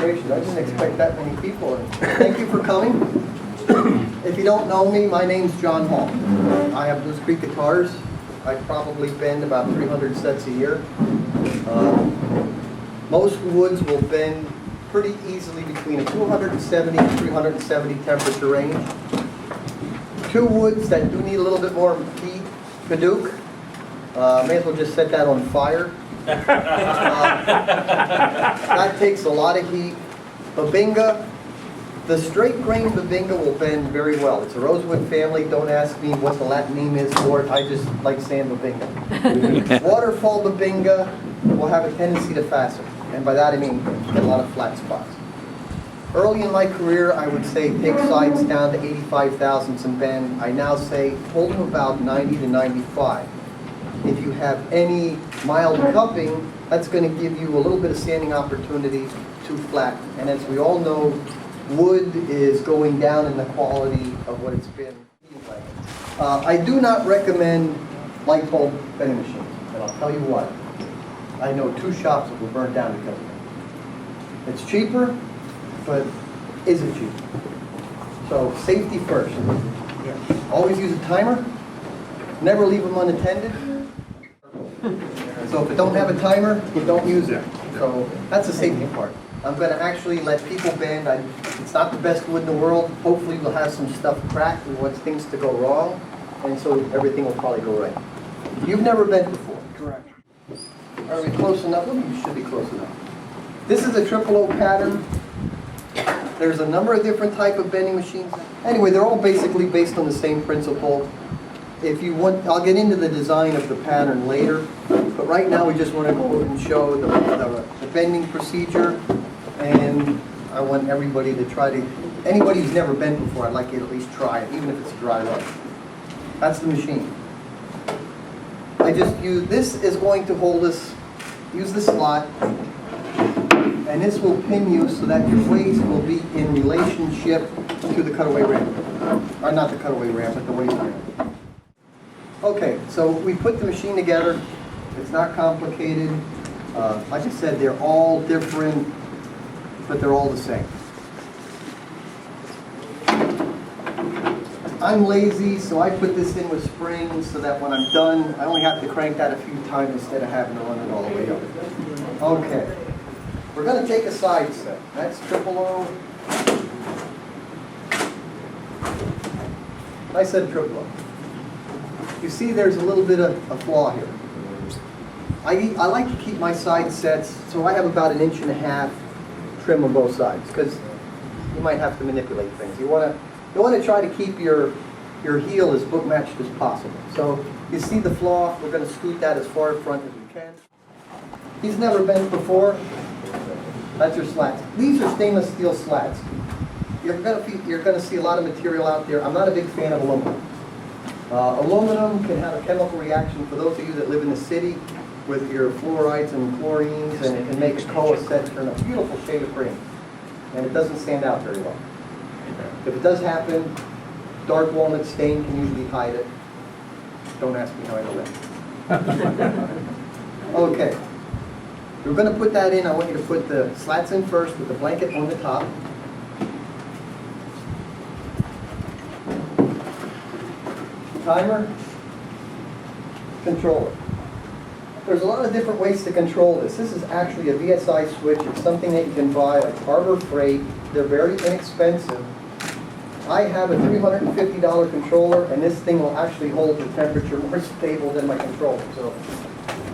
gracious, I didn't expect that many people. Thank you for coming. If you don't know me, my name's John Hall. I have Loose Creek guitars. I probably bend about 300 sets a year. Most woods will bend pretty easily between a 270 and 370 temperature range. Two woods that do need a little bit more heat, Padauk. May as well just set that on fire. That takes a lot of heat. Babinga, the straight grain Babinga will bend very well. It's a rosewood family. Don't ask me what the Latin name is for it. I just like saying Babinga. Waterfall Babinga will have a tendency to fasten. And by that I mean get a lot of flat spots. Early in my career, I would say take sides down to 85 thousandths and bend. I now say hold them about 90 to 95. If you have any mild cupping, that's going to give you a little bit of sanding opportunity to flatten. And as we all know, wood is going down in the quality of what it's been. I do not recommend light bulb bending machines, and I'll tell you why. I know 2 shops that were burned down because of it. It's cheaper, but is it cheap? So safety first. Always use a timer. Never leave them unattended. So if it don't have a timer, you don't use it. So that's the safety part. I'm going to actually let people bend. It's not the best wood in the world. Hopefully we'll have some stuff cracked. We want things to go wrong, and so everything will probably go right. You've never bent before. Correct. Are we close enough? Well, you should be close enough. This is a triple O pattern. There's a number of different type of bending machines. Anyway, they're all basically based on the same principle. If you want, I'll get into the design of the pattern later, but right now we just want to go and show the bending procedure, and I want everybody to try to, anybody who's never bent before, I'd like you to at least try it, even if it's a dry run. That's the machine. I just use, this is going to hold us, use the slot, and this will pin you so that your waist will be in relationship to the cutaway ramp. Or not the cutaway ramp, but the waist ramp. Okay, so we put the machine together. It's not complicated. Like I said, they're all different, but they're all the same. I'm lazy, so I put this in with springs so that when I'm done, I only have to crank that a few times instead of having to run it all the way up. Okay, we're going to take a side set. That's triple O. I said triple O. You see there's a little bit of a flaw here. I like to keep my side sets, so I have about 1.5 inches trim on both sides, because you might have to manipulate things. You want to try to keep your heel as book matched as possible. So you see the flaw, we're going to scoot that as far in front as we can. He's never bent before. That's your slats. These are stainless steel slats. You're going to see a lot of material out there. I'm not a big fan of aluminum. Aluminum can have a chemical reaction for those of you that live in the city with your fluorides and chlorines, and it can make a koa set turn a beautiful shade of green. And it doesn't stand out very well. If it does happen, dark walnut stain can usually hide it. Don't ask me how I know that. Okay. We're going to put that in. I want you to put the slats in first with the blanket on the top. Timer, controller. There's a lot of different ways to control this. This is actually a VSI switch. It's something that you can buy at Harbor Freight. They're very inexpensive. I have a $350 controller, and this thing will actually hold the temperature more stable than my controller. So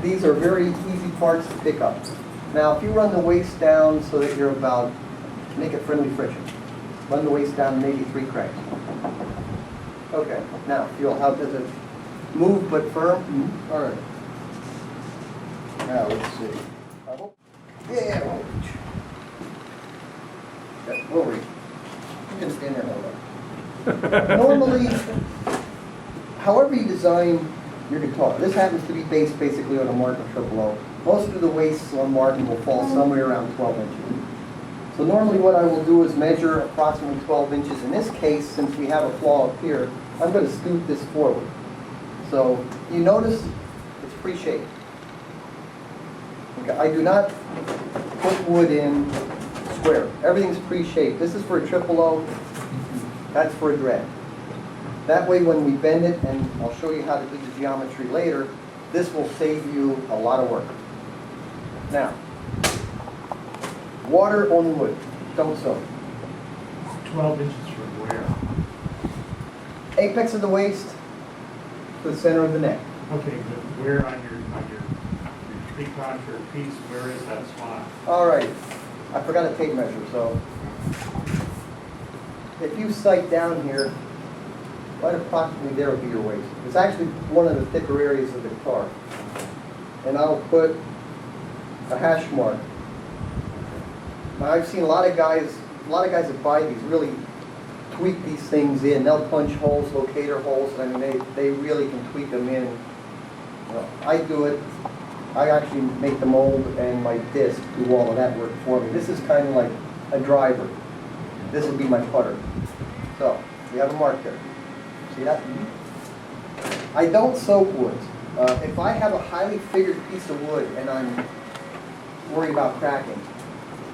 these are very easy parts to pick up. Now, if you run the waist down so that you're about, make it friendly friction. Run the waist down maybe 3 cranks. Okay, now feel how does it move but firm? Mm-hmm. All right. Now let's see. Yeah, we'll reach. Okay, we'll reach. You can stand there and hold up. Normally, however you design your guitar, this happens to be based basically on a Martin triple O. Most of the waists on Martin will fall somewhere around 12 inches. So normally what I will do is measure approximately 12 inches. In this case, since we have a flaw up here, I'm going to scoot this forward. So you notice it's pre-shaped. Okay, I do not put wood in square. Everything's pre-shaped. This is for a triple O. That's for a dread. That way when we bend it, and I'll show you how to do the geometry later, this will save you a lot of work. Now, water on wood. Don't soak. 12 inches from where? Apex of the waist to the center of the neck. Okay, but where on your tree contour piece, where is that spot? All right. I forgot a tape measure, so if you sight down here, right approximately there would be your waist. It's actually one of the thicker areas of the guitar. And I'll put a hash mark. Now I've seen a lot of guys that buy these really tweak these things in. They'll punch holes, locator holes. I mean, they really can tweak them in. You know, I do it. I actually make the mold and my disc do all of that work for me. This is kind of like a driver. This would be my putter. So, we have a mark there. See that? I don't soak woods. If I have a highly figured piece of wood and I'm worried about cracking,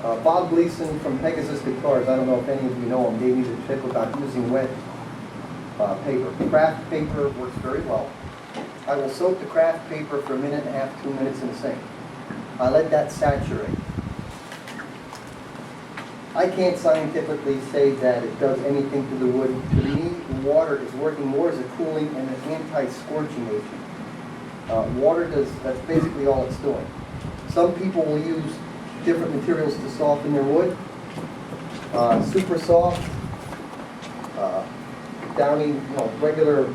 Bob Gleason from Pegasus Guitars, I don't know if any of you know him, gave me the tip about using wet paper. Craft paper works very well. I will soak the craft paper for 1.5 minutes, 2 minutes in the sink. I let that saturate. I can't scientifically say that it does anything to the wood. To me, water is working more as a cooling and an anti-scorching agent. Water does, that's basically all it's doing. Some people will use different materials to soften their wood. Super soft, downy, regular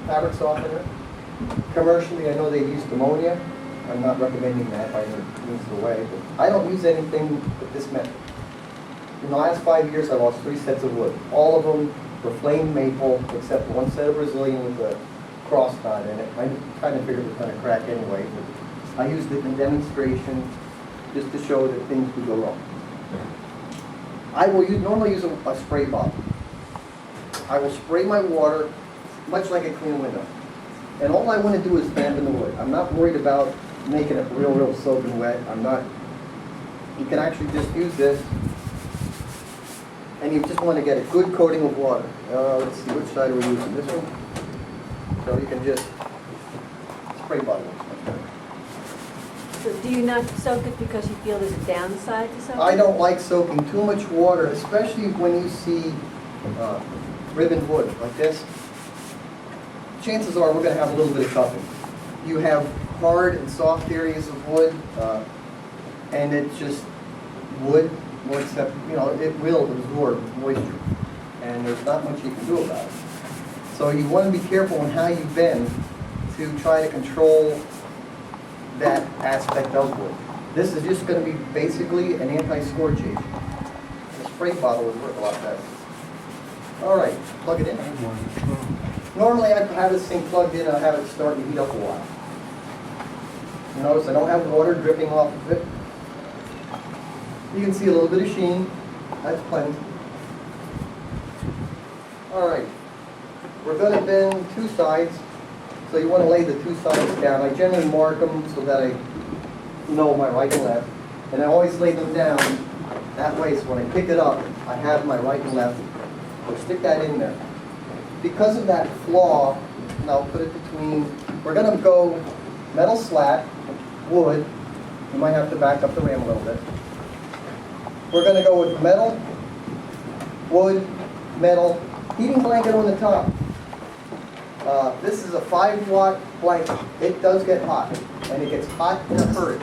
fabric softener. Commercially, I know they use ammonia. I'm not recommending that by any means of the way, but I don't use anything with this method. In the last 5 years, I lost 3 sets of wood. All of them were flame maple, except one set of Brazilian with a cross knot in it. I kind of figured it was going to crack anyway, but I used it in demonstration just to show that things could go wrong. I will normally use a spray bottle. I will spray my water much like I clean a window. And all I want to do is dampen the wood. I'm not worried about making it real soaking wet. You can actually just use this, and you just want to get a good coating of water. Let's see, which side are we using? This one? So you can just spray bottle it. So do you not soak it because you feel there's a downside to soaking? I don't like soaking too much water, especially when you see ribbon wood like this. Chances are we're going to have a little bit of cupping. You have hard and soft areas of wood, and it's just wood, well, except, it will absorb moisture, and there's not much you can do about it. So you want to be careful on how you bend to try to control that aspect of wood. This is just going to be basically an anti-scorch agent. The spray bottle would work a lot better. All right, plug it in. Normally I have this thing plugged in, I have it start and heat up a while. You notice I don't have water dripping off of it. You can see a little bit of sheen. That's plenty. All right, we're going to bend 2 sides. So you want to lay the 2 sides down. I generally mark them so that I know my right and left. And I always lay them down that way so when I pick it up, I have my right and left. So stick that in there. Because of that flaw, and I'll put it between, we're going to go metal slat, wood. You might have to back up the ram a little bit. We're going to go with metal, wood, metal, heating blanket on the top. This is a 5-watt blanket. It does get hot, and it gets hot in a hurry.